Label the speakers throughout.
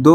Speaker 1: 2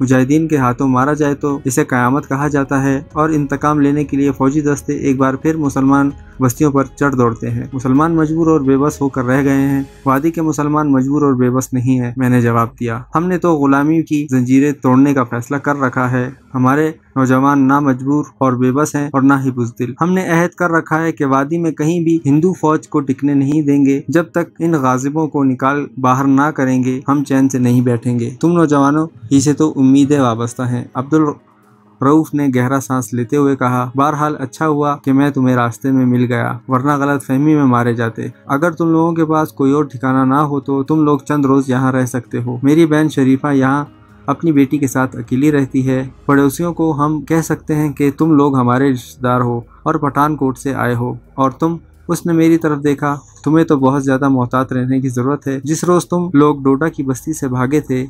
Speaker 1: مجاہدین کے ہاتھوں مارا جائے تو اسے قیامت کہا جاتا ہے، اور انتقام لینے کے لیے فوجی دستے ایک بار پھر مسلمان بستیوں پر چڑھ دوڑتے ہیں۔ مسلمان مجبور اور بے بس ہو کر رہ گئے ہیں۔ وادی کے مسلمان مجبور اور بے بس نہیں ہیں، میں نے جواب دیا۔ ہم نے تو غلامی کی زنجیریں توڑنے کا فیصلہ کر رکھا ہے۔ ہمارے نوجوان نہ مجبور اور بے بس ہیں اور نہ ہی بزدل۔ ہم نے عہد کر رکھا ہے کہ وادی میں کہیں بھی ہندو فوج کو ٹکنے نہیں دیں گے۔ جب تک ان غازبوں کو نکال باہر نہ کریں گے ہم چین سے نہیں بیٹھیں گے۔ تم نوجوانوں ہی سے تو امیدیں وابستہ ہیں۔ عبدالرؤف نے گہرا سانس لیتے ہوئے کہا، بہرحال اچھا ہوا کہ میں تمہیں راستے میں مل گیا، ورنہ غلط فہمی میں مارے جاتے۔ اگر تم لوگوں کے پاس کوئی اور ٹھکانہ نہ ہو تو تم لوگ چند روز یہاں رہ سکتے ہو۔ میری بہن شریفہ یہاں اپنی بیٹی کے ساتھ اکیلی رہتی ہے۔ پڑوسیوں کو ہم کہہ سکتے ہیں کہ تم لوگ ہمارے رشتہ دار ہو اور پٹھان کوٹ سے آئے ہو، اور تم، اس نے میری طرف دیکھا، تمہیں تو بہت زیادہ محتاط رہنے کی ضرورت ہے۔ جس روز تم لوگ ڈوڈا کی بستی سے بھاگے تھے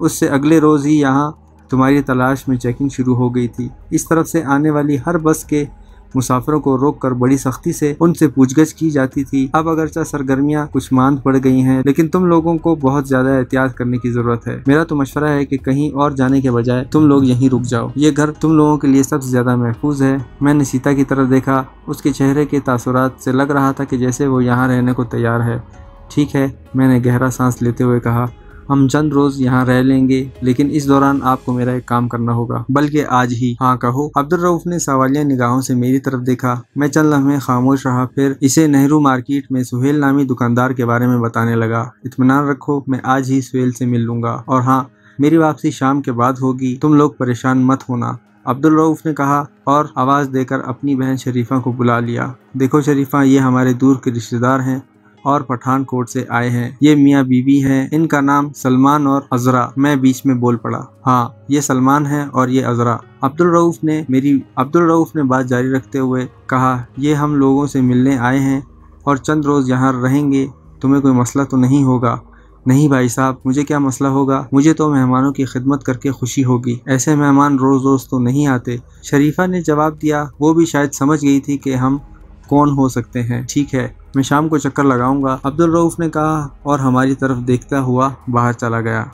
Speaker 1: اس سے اگلے روز ہی یہاں تمہاری تلاش میں چیکنگ شروع ہو گئی تھی۔ اس طرف سے آنے والی ہر بس کے مسافروں کو روک کر بڑی سختی سے ان سے پوچھ گچھ کی جاتی تھی۔ اب اگرچہ سرگرمیاں کچھ ماند پڑ گئی ہیں لیکن تم لوگوں کو بہت زیادہ احتیاط کرنے کی ضرورت ہے۔ میرا تو مشورہ ہے کہ کہیں اور جانے کے بجائے تم لوگ یہیں رک جاؤ۔ یہ گھر تم لوگوں کے لیے سب سے زیادہ محفوظ ہے۔ میں نے سیتا کی طرف دیکھا، اس کے چہرے کے تاثرات سے لگ رہا تھا کہ جیسے وہ یہاں رہنے کو تیار ہے۔ ٹھیک ہے، میں نے گہرا سانس لیتے ہوئے کہا، ہم چند روز یہاں رہ لیں گے، لیکن اس دوران آپ کو میرا ایک کام کرنا ہوگا، بلکہ آج ہی۔ ہاں کہو۔ عبدالرؤف نے سوالیہ نگاہوں سے میری طرف دیکھا۔ میں چند لمحے خاموش رہا، پھر اسے نہرو مارکیٹ میں سہیل نامی دکاندار کے بارے میں بتانے لگا۔ اطمینان رکھو، میں آج ہی سہیل سے مل لوں گا، اور ہاں، میری واپسی شام کے بعد ہوگی، تم لوگ پریشان مت ہونا۔ عبدالرؤف نے کہا اور آواز دے کر اپنی بہن شریفہ کو بلا لیا۔ دیکھو شریفہ، یہ ہمارے دور کے رشتہ دار ہیں اور پٹھان کوٹ سے آئے ہیں۔ یہ میاں بیوی ہیں، ان کا نام سلمان اور عذرا۔ میں بیچ میں بول پڑا، ہاں، یہ سلمان ہے اور یہ عذرا۔ عبدالرؤف نے بات جاری رکھتے ہوئے کہا، یہ ہم لوگوں سے ملنے آئے ہیں اور چند روز یہاں رہیں گے۔ تمہیں کوئی مسئلہ تو نہیں ہوگا؟ نہیں بھائی صاحب، مجھے کیا مسئلہ ہوگا؟ مجھے تو مہمانوں کی خدمت کر کے خوشی ہوگی۔ ایسے مہمان روز روز تو نہیں آتے۔ شریفہ نے جواب دیا۔ وہ بھی شاید سمجھ گئی تھی کہ ہم کون ہو سکتے ہیں۔ ٹھیک ہے، میں شام کو چکر لگاؤں گا، عبدالرؤف نے کہا اور ہماری طرف دیکھتا ہوا باہر چلا گیا۔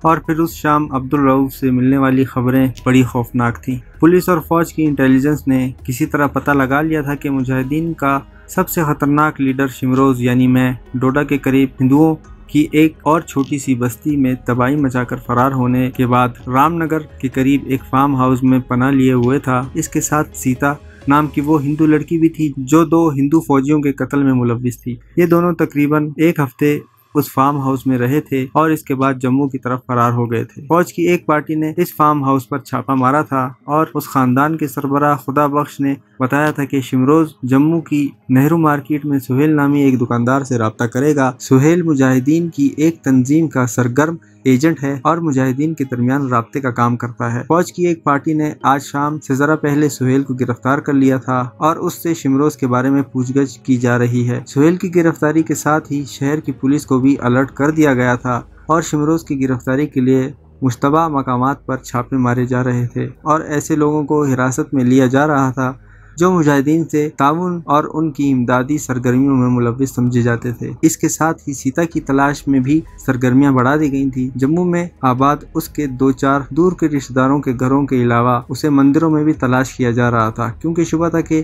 Speaker 1: اور پھر اس شام عبدالرؤف سے ملنے والی خبریں بڑی خوفناک تھیں۔ پولیس اور فوج کی انٹیلیجنس نے کسی طرح پتہ لگا لیا تھا کہ مجاہدین کا سب سے خطرناک لیڈر شمروز یعنی میں ڈوڈا کے قریب ہندوؤں کی ایک اور چھوٹی سی بستی میں تباہی مچا کر فرار ہونے کے بعد رام نگر کے قریب ایک فارم ہاؤس میں پناہ لیے ہوئے تھا۔ اس کے ساتھ سیتا نام کی وہ ہندو لڑکی بھی تھی جو 2 ہندو فوجیوں کے قتل میں ملوث تھی۔ یہ دونوں تقریباً 1 ہفتے اس فارم ہاؤس میں رہے تھے اور اس کے بعد جموں کی طرف فرار ہو گئے تھے۔ فوج کی ایک پارٹی نے اس فارم ہاؤس پر چھاپا مارا تھا اور اس خاندان کے سربراہ خدا بخش نے بتایا تھا کہ شمروز جموں کی نہرو مارکیٹ میں سہیل نامی ایک دکاندار سے رابطہ کرے گا۔ سہیل مجاہدین کی ایک تنظیم کا سرگرم ایجنٹ ہے اور مجاہدین کے درمیان رابطے کا کام کرتا ہے۔ فوج کی ایک پارٹی نے آج شام سے ذرا پہلے سہیل کو گرفتار کر لیا تھا اور اس سے شمروز کے بارے میں پوچھ گچھ کی جا رہی ہے۔ سہیل کی گرفتاری کے ساتھ ہی شہر کی پولیس کو بھی الرٹ کر دیا گیا تھا اور شمروز کی گرفتاری کے لیے مشتبہ مقامات پر چھاپے مارے جا رہے تھے اور ایسے لوگوں کو حراست میں لیا جا رہا تھا جو مجاہدین سے تعاون اور ان کی امدادی سرگرمیوں میں ملوث سمجھے جاتے تھے۔ اس کے ساتھ ہی سیتا کی تلاش میں بھی سرگرمیاں بڑھا دی گئی تھیں۔ جموں میں آباد اس کے 2-4 دور کے رشتہ داروں کے گھروں کے علاوہ اسے مندروں میں بھی تلاش کیا جا رہا تھا، کیونکہ شبہ تھا کہ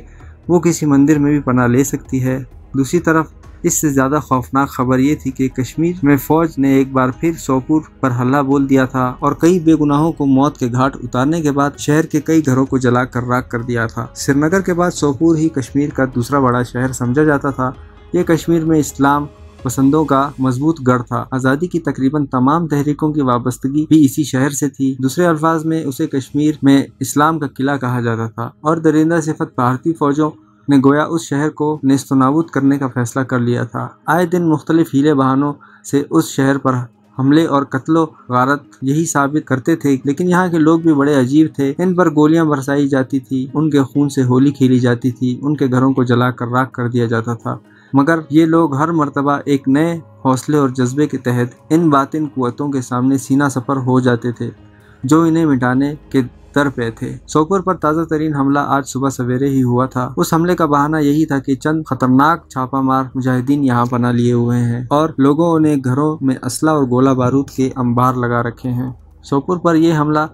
Speaker 1: وہ کسی مندر میں بھی پناہ لے سکتی ہے۔ دوسری طرف اس سے زیادہ خوفناک خبر یہ تھی کہ کشمیر میں فوج نے ایک بار پھر سوپور پر حملہ بول دیا تھا اور کئی بے گناہوں کو موت کے گھاٹ اتارنے کے بعد شہر کے کئی گھروں کو جلا کر راکھ کر دیا تھا۔ سری نگر کے بعد سوپور ہی کشمیر کا دوسرا بڑا شہر سمجھا جاتا تھا۔ یہ کشمیر میں اسلام پسندوں کا مضبوط گڑھ تھا۔ آزادی کی تقریباً تمام تحریکوں کی وابستگی بھی اسی شہر سے تھی۔ دوسرے الفاظ میں اسے کشمیر میں اسلام کا قلعہ کہا جاتا تھا اور درندہ صفت بھارتی فوجوں نے گویا اس شہر کو نیست و نابود کرنے کا فیصلہ کر لیا تھا۔ آئے دن مختلف ہیلے بہانوں سے اس شہر پر حملے اور قتل و غارت یہی ثابت کرتے تھے، لیکن یہاں کے لوگ بھی بڑے عجیب تھے۔ ان پر گولیاں برسائی جاتی تھی، ان کے خون سے ہولی کھیلی جاتی تھی، ان کے گھروں کو جلا کر راکھ کر دیا جاتا تھا، مگر یہ لوگ ہر مرتبہ ایک نئے حوصلے اور جذبے کے تحت ان باطن قوتوں کے سامنے سینہ سپر ہو جاتے تھے جو انہیں مٹانے کے در پہ تھے۔ سوپور پر تازہ ترین حملہ آج صبح سویرے ہی ہوا تھا۔ اس حملے کا بہانہ یہی تھا کہ چند خطرناک چھاپا مار مجاہدین یہاں پناہ لیے ہوئے ہیں اور لوگوں نے گھروں میں اسلحہ اور گولہ بارود کے انبار لگا رکھے ہیں۔ سوپور پر یہ حملہ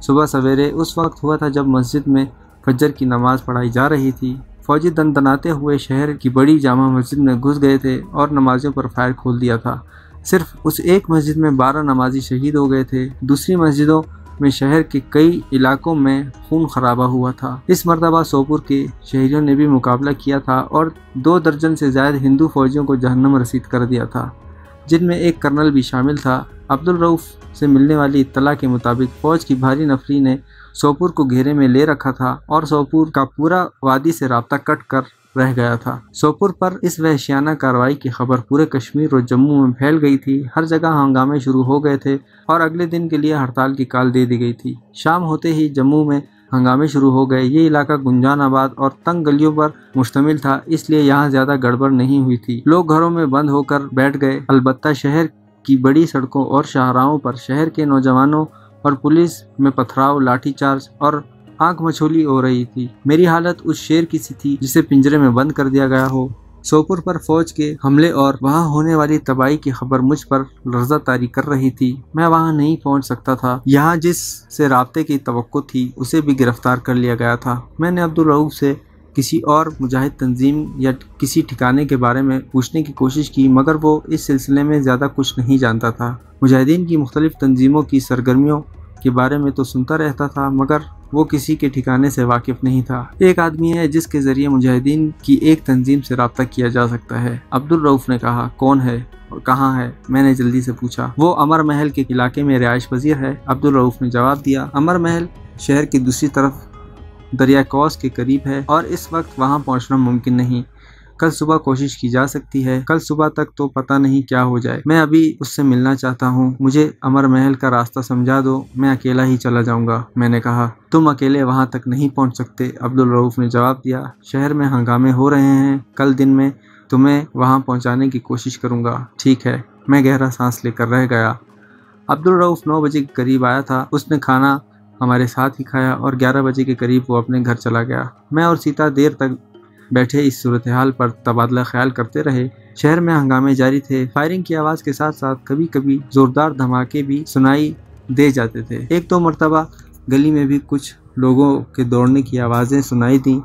Speaker 1: صبح سویرے اس وقت ہوا تھا جب مسجد میں فجر کی نماز پڑھائی جا رہی تھی۔ فوجی دندناتے ہوئے شہر کی بڑی جامع مسجد میں گھس گئے تھے اور نمازیوں پر فائر کھول دیا تھا۔ صرف اس ایک مسجد میں 12 نمازی شہید ہو گئے تھے۔ دوسری مسجدوں میں شہر کے کئی علاقوں میں خون خرابہ ہوا تھا۔ اس مرتبہ سوپور کے شہریوں نے بھی مقابلہ کیا تھا اور 2 درجن سے زائد ہندو فوجیوں کو جہنم رسید کر دیا تھا، جن میں ایک کرنل بھی شامل تھا۔ عبدالرؤف سے ملنے والی اطلاع کے مطابق فوج کی بھاری نفری نے سوپور کو گھیرے میں لے رکھا تھا اور سوپور کا پورا وادی سے رابطہ کٹ کر رہ گیا تھا۔ سوپور پر اس وحشیانہ کارروائی کی خبر پورے کشمیر اور جموں میں پھیل گئی تھی۔ ہر جگہ ہنگامے شروع ہو گئے تھے اور اگلے دن کے لیے ہڑتال کی کال دے دی گئی تھی۔ شام ہوتے ہی جموں میں ہنگامے شروع ہو گئے۔ یہ علاقہ گنجان آباد اور تنگ گلیوں پر مشتمل تھا، اس لیے یہاں زیادہ گڑبڑ نہیں ہوئی تھی۔ لوگ گھروں میں بند ہو کر بیٹھ گئے۔ البتہ شہر کی بڑی سڑکوں اور شاہراہوں پر شہر کے نوجوانوں اور پولیس میں پتھراؤ، لاٹھی چارج اور آنکھ مچھولی ہو رہی تھی۔ میری حالت اس شیر کی سی تھی جسے پنجرے میں بند کر دیا گیا ہو۔ سوپور پر فوج کے حملے اور وہاں ہونے والی تباہی کی خبر مجھ پر لرزہ طاری کر رہی تھی۔ میں وہاں نہیں پہنچ سکتا تھا۔ یہاں جس سے رابطے کی توقع تھی اسے بھی گرفتار کر لیا گیا تھا۔ میں نے عبدالرؤف سے کسی اور مجاہد تنظیم یا کسی ٹھکانے کے بارے میں پوچھنے کی کوشش کی، مگر وہ اس سلسلے میں زیادہ کچھ نہیں جانتا تھا۔ مجاہدین کی مختلف تنظیموں کی سرگرمیوں کے بارے میں تو سنتا رہتا تھا، مگر وہ کسی کے ٹھکانے سے واقف نہیں تھا۔ ایک آدمی ہے جس کے ذریعے مجاہدین کی ایک تنظیم سے رابطہ کیا جا سکتا ہے، عبدالرؤف نے کہا۔ کون ہے اور کہاں ہے؟ میں نے جلدی سے پوچھا۔ وہ امر محل کے علاقے میں رہائش پذیر ہے، عبدالرؤف نے جواب دیا۔ امر محل شہر کی دوسری طرف دریا کوس کے قریب ہے اور اس وقت وہاں پہنچنا ممکن نہیں۔ کل صبح کوشش کی جا سکتی ہے۔ کل صبح تک تو پتہ نہیں کیا ہو جائے۔ میں ابھی اس سے ملنا چاہتا ہوں، مجھے امر محل کا راستہ سمجھا دو، میں اکیلا ہی چلا جاؤں گا۔ میں نے کہا، تم اکیلے وہاں تک نہیں پہنچ سکتے، عبدالرؤف نے جواب دیا۔ شہر میں ہنگامے ہو رہے ہیں، کل دن میں تمہیں وہاں پہنچانے کی کوشش کروں گا۔ ٹھیک ہے۔ میں گہرا سانس لے کر رہ گیا۔ عبدالرؤف 9 بجے کے قریب آیا تھا۔ اس نے کھانا ہمارے ساتھ ہی کھایا اور 11 بجے کے قریب وہ اپنے گھر چلا گیا۔ میں اور سیتا دیر تک بیٹھے اس صورتحال پر تبادلہ خیال کرتے رہے۔ شہر میں ہنگامے جاری تھے۔ فائرنگ کی آواز کے ساتھ ساتھ کبھی کبھی زوردار دھماکے بھی سنائی دے جاتے تھے۔ 1-2 مرتبہ گلی میں بھی کچھ لوگوں کے دوڑنے کی آوازیں سنائی دیں۔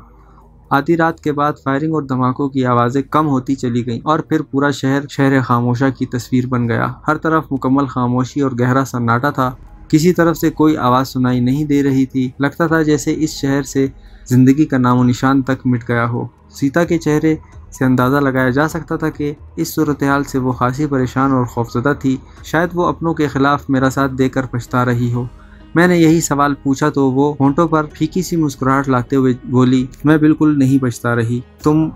Speaker 1: آدھی رات کے بعد فائرنگ اور دھماکوں کی آوازیں کم ہوتی چلی گئیں اور پھر پورا شہر خاموشہ کی تصویر بن گیا۔ ہر طرف مکمل خاموشی اور گہرا سناٹا تھا۔ کسی طرف سے کوئی آواز سنائی نہیں دے رہی تھی۔ لگتا تھا جیسے اس شہر سے زندگی کا نام و نشان تک مٹ گیا ہو۔ سیتا کے چہرے سے اندازہ لگایا جا سکتا تھا کہ اس صورتحال سے وہ خاصی پریشان اور خوفزدہ تھی۔ شاید وہ اپنوں کے خلاف میرا ساتھ دے کر پچھتا رہی ہو۔ میں نے یہی سوال پوچھا تو وہ ہونٹوں پر پھیکی سی مسکراہٹ لاتے ہوئے بولی، میں بالکل نہیں پچھتا رہی۔ تم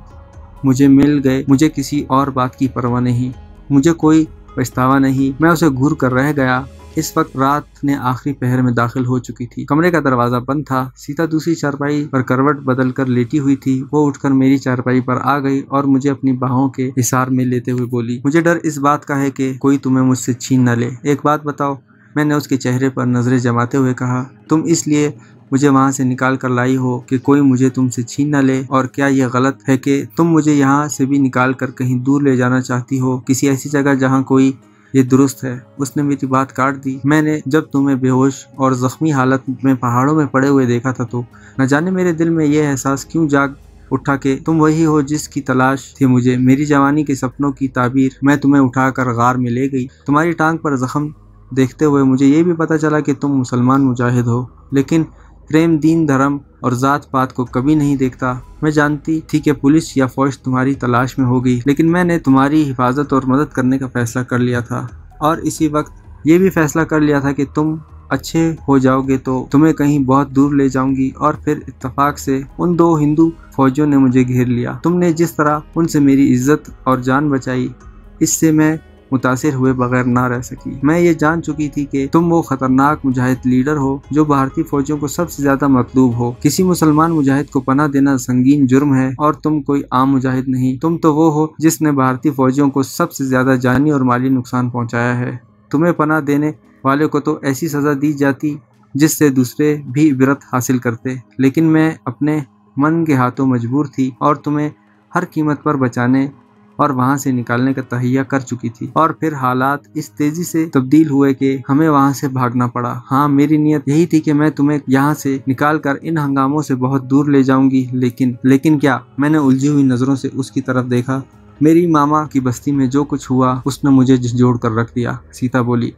Speaker 1: مجھے مل گئے، مجھے کسی اور بات کی پرواہ نہیں، مجھے کوئی پچھتاوا نہیں۔ میں اسے گھور کر رہ گیا۔ اس وقت رات نے آخری پہر میں داخل ہو چکی تھی۔ کمرے کا دروازہ بند تھا۔ سیتا دوسری چارپائی پر کروٹ بدل کر لیٹی ہوئی تھی۔ وہ اٹھ کر میری چارپائی پر آ گئی اور مجھے اپنی باہوں کے حصار میں لیتے ہوئے بولی، مجھے ڈر اس بات کا ہے کہ کوئی تمہیں مجھ سے چھین نہ لے۔ ایک بات بتاؤ، میں نے اس کے چہرے پر نظریں جماتے ہوئے کہا، تم اس لیے مجھے وہاں سے نکال کر لائی ہو کہ کوئی مجھے تم سے چھین نہ لے؟ اور کیا یہ غلط ہے کہ تم مجھے یہاں سے بھی نکال کر کہیں دور لے جانا چاہتی ہو، کسی ایسی جگہ جہاں کوئی؟ یہ درست ہے۔ اس نے میری بات کاٹ دی۔ میں نے جب تمہیں بے ہوش اور زخمی حالت میں پہاڑوں میں پڑے ہوئے دیکھا تھا تو نہ جانے میرے دل میں یہ احساس کیوں جاگ اٹھا کہ تم وہی ہو جس کی تلاش تھی مجھے۔ میری جوانی کے سپنوں کی تعبیر میں تمہیں اٹھا کر غار میں لے گئی۔ تمہاری ٹانگ پر زخم دیکھتے ہوئے مجھے یہ بھی پتہ چلا کہ تم مسلمان مجاہد ہو، لیکن پریم، دین، دھرم اور ذات پات کو کبھی نہیں دیکھتا۔ میں جانتی تھی کہ پولیس یا فوج تمہاری تلاش میں ہوگی، لیکن میں نے تمہاری حفاظت اور مدد کرنے کا فیصلہ کر لیا تھا، اور اسی وقت یہ بھی فیصلہ کر لیا تھا کہ تم اچھے ہو جاؤ گے تو تمہیں کہیں بہت دور لے جاؤں گی۔ اور پھر اتفاق سے ان 2 ہندو فوجیوں نے مجھے گھیر لیا۔ تم نے جس طرح ان سے میری عزت اور جان بچائی، اس سے میں متاثر ہوئے بغیر نہ رہ سکی۔ میں یہ جان چکی تھی کہ تم وہ خطرناک مجاہد لیڈر ہو جو بھارتی فوجیوں کو سب سے زیادہ مطلوب ہو۔ کسی مسلمان مجاہد کو پناہ دینا سنگین جرم ہے، اور تم کوئی عام مجاہد نہیں، تم تو وہ ہو جس نے بھارتی فوجیوں کو سب سے زیادہ جانی اور مالی نقصان پہنچایا ہے۔ تمہیں پناہ دینے والے کو تو ایسی سزا دی جاتی جس سے دوسرے بھی عبرت حاصل کرتے، لیکن میں اپنے من کے ہاتھوں مجبور تھی اور تمہیں ہر قیمت پر بچانے اور وہاں سے نکالنے کا تہیہ کر چکی تھی، اور پھر حالات اس تیزی سے تبدیل ہوئے کہ ہمیں وہاں سے بھاگنا پڑا۔ ہاں، میری نیت یہی تھی کہ میں تمہیں یہاں سے نکال کر ان ہنگاموں سے بہت دور لے جاؤں گی، لیکن کیا؟ میں نے الجھی ہوئی نظروں سے اس کی طرف دیکھا۔ میری ماما کی بستی میں جو کچھ ہوا اس نے مجھے جھنجھوڑ کر رکھ دیا، سیتا بولی۔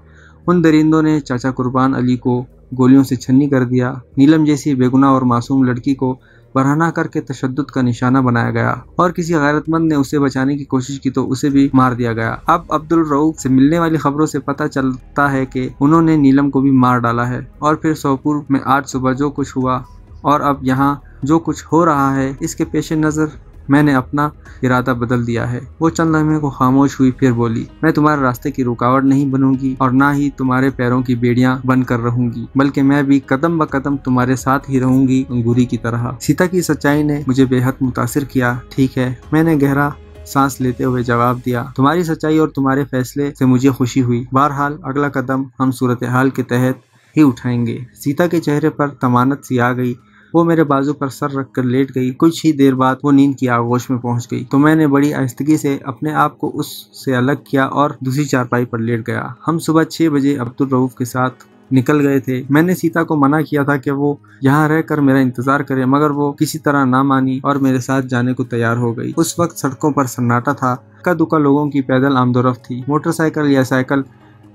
Speaker 1: ان درندوں نے چاچا قربان علی کو گولیوں سے چھنی کر دیا۔ نیلم جیسی بے گناہ اور معصوم لڑکی کو برہنہ کر کے تشدد کا نشانہ بنایا گیا، اور کسی غیرت مند نے اسے بچانے کی کوشش کی تو اسے بھی مار دیا گیا۔ اب عبدالرؤف سے ملنے والی خبروں سے پتہ چلتا ہے کہ انہوں نے نیلم کو بھی مار ڈالا ہے۔ اور پھر سوپور میں آج صبح جو کچھ ہوا اور اب یہاں جو کچھ ہو رہا ہے، اس کے پیش نظر میں نے اپنا ارادہ بدل دیا ہے۔ وہ چند لمحے کو خاموش ہوئی، پھر بولی، میں تمہارے راستے کی رکاوٹ نہیں بنوں گی اور نہ ہی تمہارے پیروں کی بیڑیاں بن کر رہوں گی، بلکہ میں بھی قدم بقدم تمہارے ساتھ ہی رہوں گی، انگوری کی طرح۔ سیتا کی سچائی نے مجھے بے حد متاثر کیا۔ ٹھیک ہے، میں نے گہرا سانس لیتے ہوئے جواب دیا، تمہاری سچائی اور تمہارے فیصلے سے مجھے خوشی ہوئی۔ بہرحال اگلا قدم ہم صورتحال کے تحت ہی اٹھائیں گے۔ سیتا کے چہرے پر طمانت سی آ گئی، وہ میرے بازو پر سر رکھ کر لیٹ گئی۔ کچھ ہی دیر بعد وہ نیند کی آغوش میں پہنچ گئی تو میں نے بڑی آہستگی سے اپنے آپ کو اس سے الگ کیا اور دوسری چارپائی پر لیٹ گیا۔ ہم صبح 6 بجے عبدالرؤف کے ساتھ نکل گئے تھے۔ میں نے سیتا کو منع کیا تھا کہ وہ یہاں رہ کر میرا انتظار کرے، مگر وہ کسی طرح نہ مانی اور میرے ساتھ جانے کو تیار ہو گئی۔ اس وقت سڑکوں پر سناٹا تھا، اکا دکا لوگوں کی پیدل آمد و رفت تھی۔ موٹر سائیکل یا سائیکل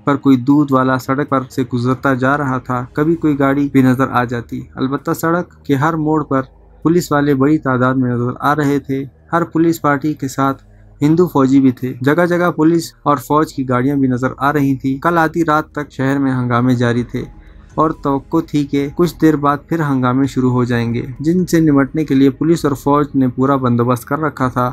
Speaker 1: پر کوئی دودھ والا سڑک پر سے گزرتا جا رہا تھا، کبھی کوئی گاڑی بھی نظر آ جاتی۔ البتہ سڑک کے ہر موڑ پر پولیس والے بڑی تعداد میں نظر آ رہے تھے۔ ہر پولیس پارٹی کے ساتھ ہندو فوجی بھی تھے۔ جگہ جگہ پولیس اور فوج کی گاڑیاں بھی نظر آ رہی تھیں۔ کل آدھی رات تک شہر میں ہنگامے جاری تھے اور توقع تھی کہ کچھ دیر بعد پھر ہنگامے شروع ہو جائیں گے، جن سے نمٹنے کے لیے پولیس اور فوج نے پورا بندوبست کر رکھا تھا۔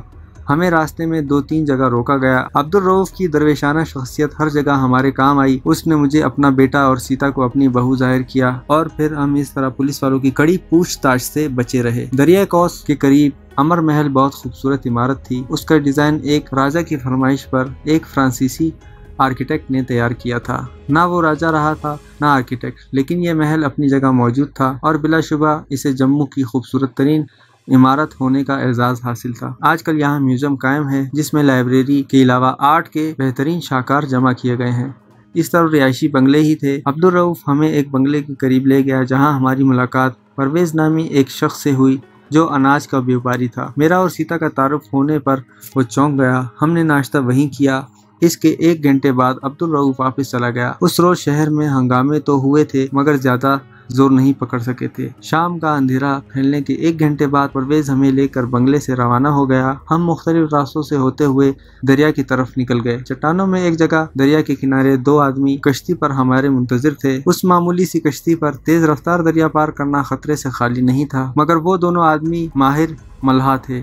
Speaker 1: ہمیں راستے میں 2-3 جگہ روکا گیا۔ عبدالرؤف کی درویشانہ شخصیت ہر جگہ ہمارے کام آئی۔ اس نے مجھے اپنا بیٹا اور سیتا کو اپنی بہو ظاہر کیا، اور پھر ہم اس طرح پولیس والوں کی کڑی پوچھ تاچھ سے بچے رہے۔ دریائے کوس کے قریب امر محل بہت خوبصورت عمارت تھی۔ اس کا ڈیزائن ایک راجہ کی فرمائش پر ایک فرانسیسی آرکیٹیکٹ نے تیار کیا تھا۔ نہ وہ راجہ رہا تھا نہ آرکیٹیکٹ، لیکن یہ محل اپنی جگہ موجود تھا اور بلا شبہ اسے جموں کی خوبصورت ترین عمارت ہونے کا اعزاز حاصل تھا۔ آج کل یہاں میوزیم قائم ہے جس میں لائبریری کے علاوہ آرٹ کے بہترین شاہکار جمع کیے گئے ہیں۔ اس طرح رہائشی بنگلے ہی تھے۔ عبدالرؤف ہمیں ایک بنگلے کے قریب لے گیا جہاں ہماری ملاقات پرویز نامی ایک شخص سے ہوئی جو اناج کا بیوپاری تھا۔ میرا اور سیتا کا تعارف ہونے پر وہ چونک گیا۔ ہم نے ناشتہ وہیں کیا۔ اس کے 1 گھنٹے بعد عبدالرؤف واپس چلا گیا۔ اس روز شہر میں ہنگامے تو ہوئے تھے مگر زیادہ زور نہیں پکڑ سکے تھے۔ شام کا اندھیرا پھیلنے کے 1 گھنٹے بعد پرویز ہمیں لے کر بنگلے سے روانہ ہو گیا۔ ہم مختلف راستوں سے ہوتے ہوئے دریا کی طرف نکل گئے۔ چٹانوں میں ایک جگہ دریا کے کنارے 2 آدمی کشتی پر ہمارے منتظر تھے۔ اس معمولی سی کشتی پر تیز رفتار دریا پار کرنا خطرے سے خالی نہیں تھا، مگر وہ دونوں آدمی ماہر ملحہ تھے۔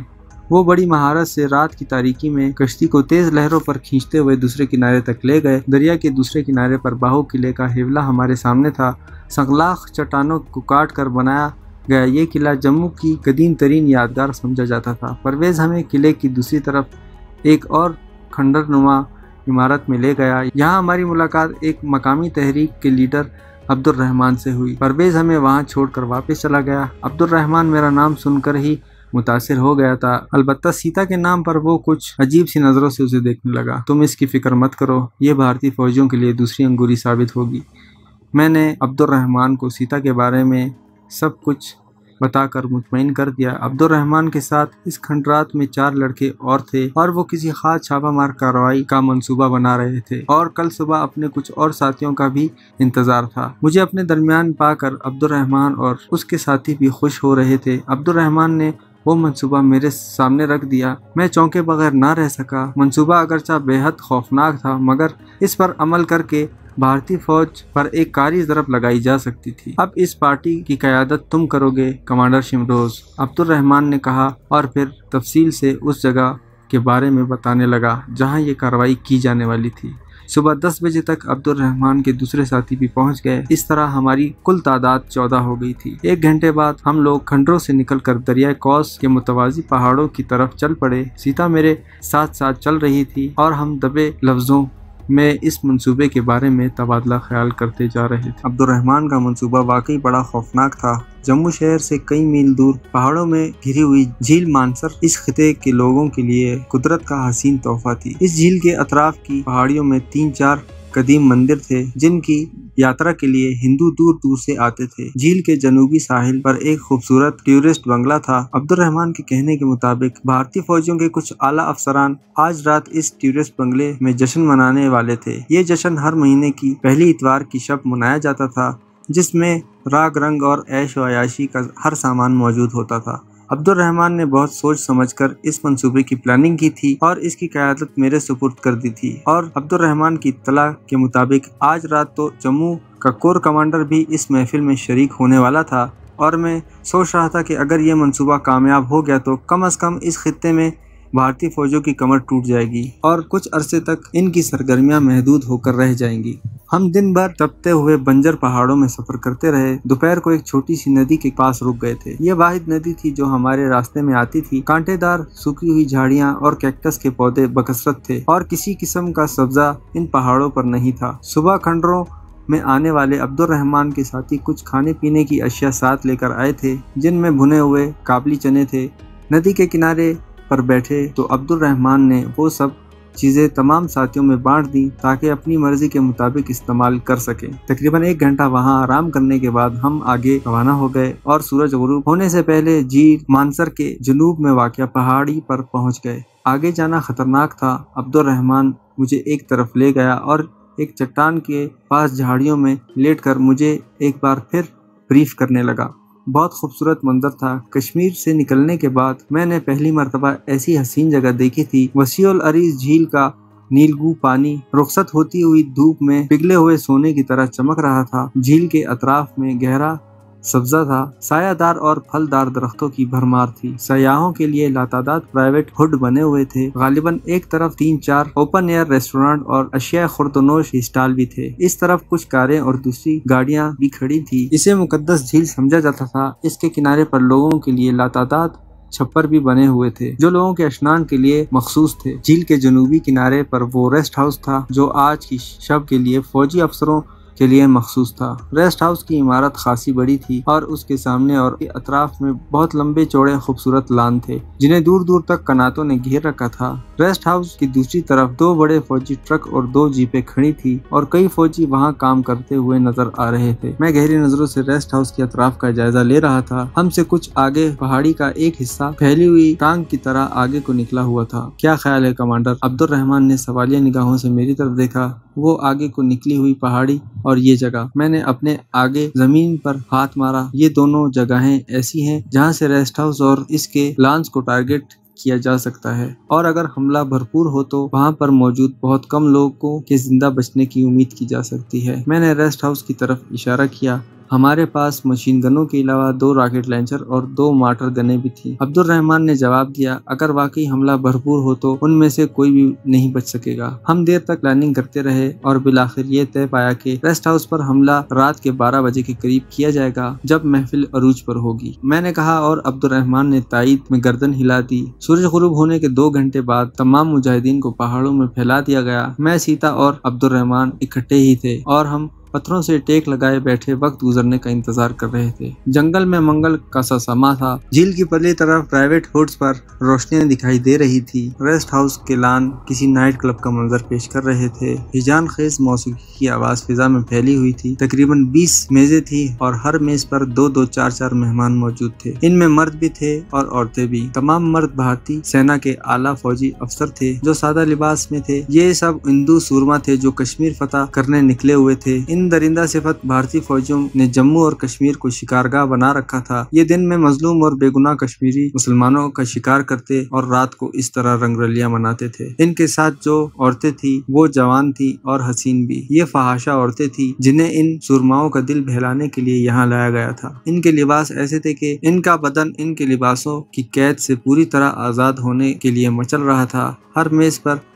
Speaker 1: وہ بڑی مہارت سے رات کی تاریکی میں کشتی کو تیز لہروں پر کھینچتے ہوئے دوسرے کنارے تک لے گئے۔ دریا کے دوسرے کنارے پر باہو قلعے کا حوالہ ہمارے سامنے تھا۔ سنگلاخ چٹانوں کو کاٹ کر بنایا گیا یہ قلعہ جموں کی قدیم ترین یادگار سمجھا جاتا تھا۔ پرویز ہمیں قلعے کی دوسری طرف ایک اور کھنڈر نما عمارت میں لے گیا۔ یہاں ہماری ملاقات ایک مقامی تحریک کے لیڈر عبدالرحمان سے ہوئی۔ پرویز ہمیں وہاں چھوڑ کر واپس چلا گیا۔ عبدالرحمان میرا نام سن کر ہی متاثر ہو گیا تھا، البتہ سیتا کے نام پر وہ کچھ عجیب سی نظروں سے اسے دیکھنے لگا۔ تم اس کی فکر مت کرو، یہ بھارتی فوجیوں کے لیے دوسری انگوری ثابت ہوگی۔ میں نے عبدالرحمان کو سیتا کے بارے میں سب کچھ بتا کر مطمئن کر دیا۔ عبدالرحمان کے ساتھ اس کھنڈرات میں 4 لڑکے اور تھے اور وہ کسی خاص چھاپہ مار کارروائی کا منصوبہ بنا رہے تھے، اور کل صبح اپنے کچھ اور ساتھیوں کا بھی انتظار تھا۔ مجھے اپنے درمیان پا کر عبدالرحمان اور اس کے ساتھی بھی خوش ہو رہے تھے۔ عبدالرحمان نے وہ منصوبہ میرے سامنے رکھ دیا۔ میں چونکے بغیر نہ رہ سکا۔ منصوبہ اگرچہ بے حد خوفناک تھا مگر اس پر عمل کر کے بھارتی فوج پر ایک کاری ضرب لگائی جا سکتی تھی۔ اب اس پارٹی کی قیادت تم کرو گے کمانڈر شمروز، عبدالرحمان نے کہا، اور پھر تفصیل سے اس جگہ کے بارے میں بتانے لگا جہاں یہ کارروائی کی جانے والی تھی۔ صبح 10 بجے تک عبدالرحمان کے دوسرے ساتھی بھی پہنچ گئے۔ اس طرح ہماری کل تعداد 14 ہو گئی تھی۔ 1 گھنٹے بعد ہم لوگ کھنڈروں سے نکل کر دریائے کوس کے متوازی پہاڑوں کی طرف چل پڑے۔ سیتا میرے ساتھ ساتھ چل رہی تھی اور ہم دبے لفظوں میں اس منصوبے کے بارے میں تبادلہ خیال کرتے جا رہے تھے۔ عبد الرحمن کا منصوبہ واقعی بڑا خوفناک تھا۔ جموں شہر سے کئی میل دور پہاڑوں میں گھری ہوئی جھیل مانسر اس خطے کے لوگوں کے لیے قدرت کا حسین تحفہ تھی۔ اس جھیل کے اطراف کی پہاڑیوں میں 3-4 قدیم مندر تھے جن کی یاترا کے لیے ہندو دور دور سے آتے تھے۔ جھیل کے جنوبی ساحل پر ایک خوبصورت ٹورسٹ بنگلہ تھا۔ عبد الرحمن کے کہنے کے مطابق بھارتی فوجیوں کے کچھ اعلیٰ افسران آج رات اس ٹورسٹ بنگلے میں جشن منانے والے تھے۔ یہ جشن ہر مہینے کی پہلی اتوار کی شب منایا جاتا تھا، جس میں راگ رنگ اور عیش و عیاشی کا ہر سامان موجود ہوتا تھا۔ عبد الرحمن نے بہت سوچ سمجھ کر اس منصوبے کی پلاننگ کی تھی اور اس کی قیادت میرے سپرد کر دی تھی، اور عبد الرحمن کی اطلاع کے مطابق آج رات تو جموں کا کور کمانڈر بھی اس محفل میں شریک ہونے والا تھا، اور میں سوچ رہا تھا کہ اگر یہ منصوبہ کامیاب ہو گیا تو کم از کم اس خطے میں بھارتی فوجوں کی کمر ٹوٹ جائے گی اور کچھ عرصے تک ان کی سرگرمیاں محدود ہو کر رہ جائیں گی۔ ہم دن بھر تپتے ہوئے بنجر پہاڑوں میں سفر کرتے رہے۔ دوپہر کو ایک چھوٹی سی ندی کے پاس رک گئے تھے۔ یہ واحد ندی تھی جو ہمارے راستے میں آتی تھی۔ کانٹے دار سوکھی ہوئی جھاڑیاں اور کیکٹس کے پودے بکثرت تھے اور کسی قسم کا سبزہ ان پہاڑوں پر نہیں تھا۔ صبح کھنڈروں میں آنے والے عبد الرحمن کے ساتھی کچھ کھانے پینے کی اشیاء ساتھ لے کر آئے تھے جن میں بھنے ہوئے کابلی چنے تھے۔ ندی کے کنارے پر بیٹھے تو عبد الرحمن نے وہ سب چیزیں تمام ساتھیوں میں بانٹ دی تاکہ اپنی مرضی کے مطابق استعمال کر سکیں۔ تقریباً 1 گھنٹہ وہاں آرام کرنے کے بعد ہم آگے روانہ ہو گئے اور سورج غروب ہونے سے پہلے جھیل مانسر کے جنوب میں واقع پہاڑی پر پہنچ گئے۔ آگے جانا خطرناک تھا۔ عبد الرحمن مجھے ایک طرف لے گیا اور ایک چٹان کے پاس جھاڑیوں میں لیٹ کر مجھے ایک بار پھر بریف کرنے لگا۔ بہت خوبصورت منظر تھا۔ کشمیر سے نکلنے کے بعد میں نے پہلی مرتبہ ایسی حسین جگہ دیکھی تھی۔ وسیع العریض جھیل کا نیلگوں پانی رخصت ہوتی ہوئی دھوپ میں پگھلے ہوئے سونے کی طرح چمک رہا تھا۔ جھیل کے اطراف میں گہرا سبزہ تھا، سایہ دار اور پھلدار درختوں کی بھرمار تھی۔ سیاحوں کے لیے لاتعداد پرائیویٹ ہڈ بنے ہوئے تھے۔ غالباً ایک طرف 3-4 اوپن ایئر ریسٹورانٹ اور اشیاء خوردونوش اسٹال بھی تھے۔ اس طرف کچھ کاریں اور دوسری گاڑیاں بھی کھڑی تھی۔ اسے مقدس جھیل سمجھا جاتا تھا۔ اس کے کنارے پر لوگوں کے لیے لاتعداد چھپر بھی بنے ہوئے تھے جو لوگوں کے اشنان کے لیے مخصوص تھے۔ جھیل کے جنوبی کنارے پر وہ ریسٹ ہاؤس تھا جو آج کی شب کے لیے فوجی افسروں کے لیے مخصوص تھا۔ ریسٹ ہاؤس کی عمارت خاصی بڑی تھی اور اس کے سامنے اور اطراف میں بہت لمبے چوڑے خوبصورت لان تھے جنہیں دور دور تک کناتوں نے گھیر رکھا تھا۔ ریسٹ ہاؤس کی دوسری طرف 2 بڑے فوجی ٹرک اور 2 جیپیں کھڑی تھی اور کئی فوجی وہاں کام کرتے ہوئے نظر آ رہے تھے۔ میں گہری نظروں سے ریسٹ ہاؤس کے اطراف کا جائزہ لے رہا تھا۔ ہم سے کچھ آگے پہاڑی کا ایک حصہ پھیلی ہوئی ٹانگ کی طرح آگے کو نکلا ہوا تھا۔ کیا خیال ہے کمانڈر؟ عبد الرحمن نے سوالیہ نگاہوں سے میری طرف دیکھا۔ وہ آگے کو نکلی ہوئی پہاڑی اور یہ جگہ۔ میں نے اپنے آگے زمین پر ہاتھ مارا۔ یہ دونوں جگہیں ایسی ہیں جہاں سے ریسٹ ہاؤس اور اس کے لانس کو ٹارگٹ کیا جا سکتا ہے، اور اگر حملہ بھرپور ہو تو وہاں پر موجود بہت کم لوگوں کے زندہ بچنے کی امید کی جا سکتی ہے۔ میں نے ریسٹ ہاؤس کی طرف اشارہ کیا۔ ہمارے پاس مشین گنوں کے علاوہ 2 راکٹ لانچر اور 2 مارٹر گنیں بھی تھیں۔ عبد الرحمن نے جواب دیا، اگر واقعی حملہ بھرپور ہو تو ان میں سے کوئی بھی نہیں بچ سکے گا۔ ہم دیر تک پلاننگ کرتے رہے اور بالآخر یہ طے پایا کہ ریسٹ ہاؤس پر حملہ رات کے 12 بجے کے قریب کیا جائے گا جب محفل عروج پر ہوگی، میں نے کہا، اور عبد الرحمن نے تائید میں گردن ہلا دی۔ سورج غروب ہونے کے 2 گھنٹے بعد تمام مجاہدین کو پہاڑوں میں پھیلا دیا گیا۔ میں، سیتا اور عبد الرحمن اکٹھے ہی تھے اور ہم پتھروں سے ٹیک لگائے بیٹھے وقت گزرنے کا انتظار کر رہے تھے۔ جنگل میں منگل کا سا سما تھا۔ جھیل کی پرلی طرف پرائیویٹ ہوڈز پر روشنیاں دکھائی دے رہی تھی۔ ریسٹ ہاؤس کے لان کسی نائٹ کلب کا منظر پیش کر رہے تھے۔ ہیجان خیز موسیقی کی آواز فضا میں پھیلی ہوئی تھی۔ تقریباً 20 میزیں تھیں اور ہر میز پر 2-2 4-4 مہمان موجود تھے۔ ان میں مرد بھی تھے اور عورتیں بھی۔ تمام مرد بھارتی سینا کے اعلیٰ فوجی افسر تھے جو سادہ لباس میں تھے۔ یہ سب ہندو سورما تھے جو کشمیر فتح کرنے نکلے ہوئے تھے۔ ان درندہ صفت بھارتی فوجیوں نے جموں اور کشمیر کو شکارگاہ بنا رکھا تھا۔ یہ دن میں مظلوم اور بے گناہ کشمیری مسلمانوں کا شکار کرتے اور رات کو اس طرح رنگ رلیاں مناتے تھے۔ ان کے ساتھ جو عورتیں تھیں وہ جوان تھیں اور حسین بھی۔ یہ فحاشہ عورتیں تھیں جنہیں ان سورماؤں کا دل بہلانے کے لیے یہاں لایا گیا تھا۔ ان کے لباس ایسے تھے کہ ان کا بدن ان کے لباسوں کی قید سے پوری طرح آزاد ہونے کے لیے مچل رہا تھا۔ ہر میز پر